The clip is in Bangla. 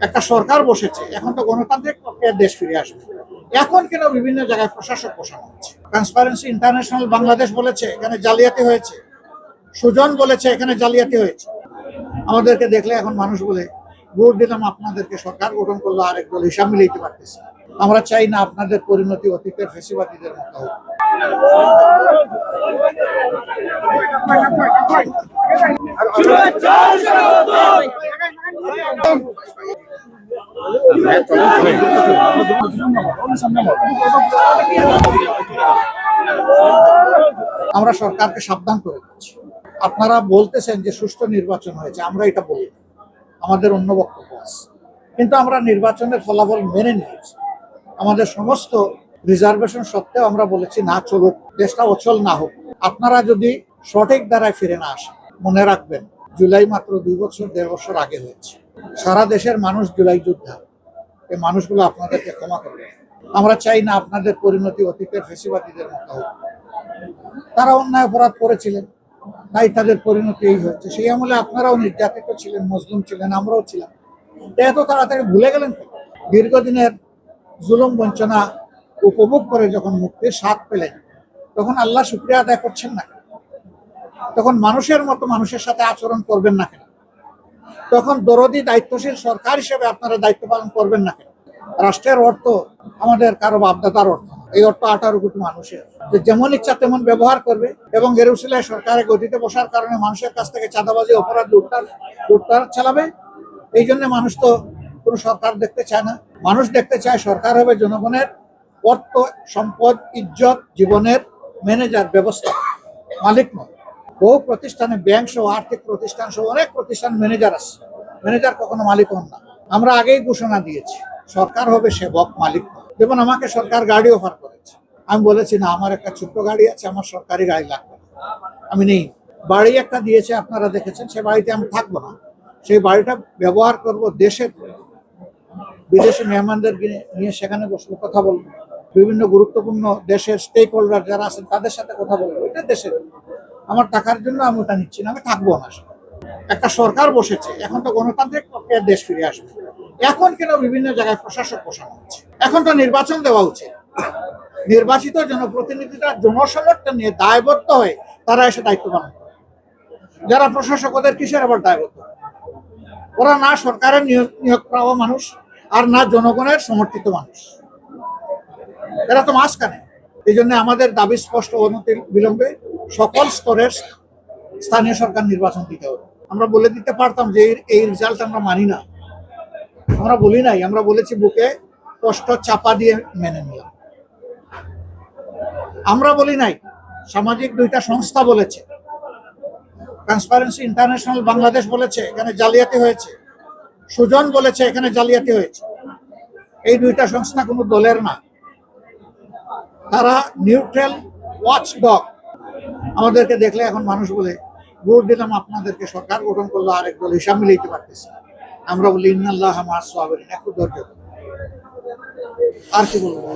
একটা সরকার বসেছে, এখন তো গণতান্ত্রিক প্রক্রিয়ার দেশ ফিরে আসবে। এখন কেন বিভিন্ন জায়গায় প্রশাসক বসানো হচ্ছে? ট্রান্সপারেন্সি ইন্টারন্যাশনাল বাংলাদেশ বলেছে এখানে জালিয়াতি হয়েছে, সুজন বলেছে এখানে জালিয়াতি হয়েছে। আমাদেরকে দেখলে এখন মানুষ বলে ভোট দিলাম আপনাদেরকে, সরকার গঠন করলো, আরেক দল হিসাব মিলাইতে পারতেছে। আমরা চাই না আপনাদের পরিণতি অতীতের ফেসিবাদীদের মতো হোক। আমরা সরকারকে সাবধান করে দিচ্ছি। আপনারা বলতেছেন যে সুষ্ঠু নির্বাচন হয়েছে, আমরা এটা বলি, আমাদের অন্য বক্তব্য আছে, কিন্তু আমরা নির্বাচনের ফলাফল মেনে নিয়েছি। আমাদের সমস্ত রিজার্ভেশন সত্ত্বেও আমরা বলেছি না চলুক, দেশটা অচল না হোক। আপনারা যদি সঠিক দ্বারায় ফিরে না আসেন, মনে রাখবেন জুলাই মাত্র 2 বছর 1.5 বছর আগে হয়েছে। সারা দেশের মানুষ জুলাই যোদ্ধা, এই মানুষগুলো আপনাদেরকে ক্ষমা করবে। আমরা চাই না আপনাদের পরিণতি অতীতের ফেসিবাদীদের মতো হোক। তারা অন্যায় অপরাধ করেছিলেন, তাই তাদের পরিণতি এই হচ্ছে। সেই আমলে আপনারাও নির্যাতিত ছিলেন, মজলুম ছিলেন, আমরাও ছিলাম। এত তাড়াতাড়ি ভুলে গেলেন তো? দীর্ঘদিনের জুলুম বঞ্চনা উপভোগ করে যখন মুক্তির স্বাদ পেলেন, তখন আল্লাহ শুকরিয়া আদায় করছেন না কেন? তখন মানুষের মতো মানুষের সাথে আচরণ করবেন না কেন? তখন দরদি দায়িত্বশীল সরকার হিসেবে আপনারা দায়িত্ব পালন করবেন না কেন? রাষ্ট্রের অর্থ আমাদের কারো বাপদাদার অর্থ, এই অর্থ 18 কোটি মানুষের, যে যেমন ইচ্ছা তেমন ব্যবহার করবে এবং গেরুসিলায় সরকারের গতিতে বসার কারণে মানুষের কাছ থেকে চাঁদাবাজি, অপরাধ, লুটপাট চালাবে। এই জন্য মানুষ তো কোনো সরকার দেখতে চায় না। মানুষ দেখতে চায় সরকার হবে জনগণের অর্থ, সম্পদ, ইজ্জত, জীবনের ম্যানেজার, ব্যবস্থা, মালিক নয়। বহু প্রতিষ্ঠানে, ব্যাংক সহ, আর্থিক প্রতিষ্ঠান সহ অনেক প্রতিষ্ঠান ম্যানেজার আছে, ম্যানেজার কখনো মালিক হন না। আমরা আগেই ঘোষণা দিয়েছি সরকার হবে সেবক, মালিক নয়। যেমন আমাকে সরকার গাড়ি অফার করেছে, আমি বলেছি না, আমার একটা ছোট্ট গাড়ি আছে, আমার সরকারি গাড়ি লাগবে না, আমি নেই। বাড়ি একটা দিয়েছে, আপনারা দেখেছেন, সে বাড়িতে আমি থাকবো না, সেই বাড়িটা ব্যবহার করব দেশের, বিদেশি মেহমানদের নিয়ে সেখানে বসবো, কথা বলবো, বিভিন্ন গুরুত্বপূর্ণ দেশের স্টেক হোল্ডার যারা আছেন তাদের সাথে কথা বলবো। এটা দেশের, আমার টাকার জন্য আমি ওটা নিচ্ছি না, আমি থাকবো না। একটা সরকার বসেছে, এখন তো গণতান্ত্রিক প্রক্রিয়ার দেশ ফিরে আসবে। এখন কেন বিভিন্ন জায়গায় প্রশাসক বসানো হচ্ছে? এখন তো নির্বাচন দেওয়া উচিত। নির্বাচিত জনপ্রতিনিধিরা জনসমর্থন নিয়ে দায়বদ্ধ হয়ে তারা এসে দায়িত্ব পালন করে। যারা প্রশাসক ওদের কিসের আবার দায়বদ্ধ? ওরা না সরকারের নিয়োগ পাওয়া মানুষ, আর না জনগণের সমর্থিত মানুষ, এরা তো মাঝখানে। এই জন্য আমাদের দাবি স্পষ্ট, অনতি বিলম্বে সকল স্তরের স্থানীয় সরকার নির্বাচন দিতে হবে। আমরা বলে দিতে পারতাম যে এই রেজাল্ট আমরা মানি না, আমরা বলি নাই, আমরা বলেছি বুকে কষ্ট চাপা দিয়ে মেনে নিলাম। আমরা বলি নাই, সামাজিক 2টা সংস্থা বলেছে, ট্রান্সপারেন্সি ইন্টারন্যাশনাল বাংলাদেশ বলেছে এখানে জালিয়াতি হয়েছে, সুজন বলেছে এখানে জালিয়াতি হয়েছে। এই 2টা সংস্থা কোনো দলের না, তারা নিউট্রাল ওয়াচডগ। আমাদেরকে দেখলে এখন মানুষ বলে ভোট দিলাম আপনাদেরকে, সরকার গঠন করলো, আরেক দল হিসাব মিলাইতে পারতেছে। আমরা বলি ইন্নাল্লাহা মা'আস সাবিরিন, একটু ধৈর্য। আর কি বলবো?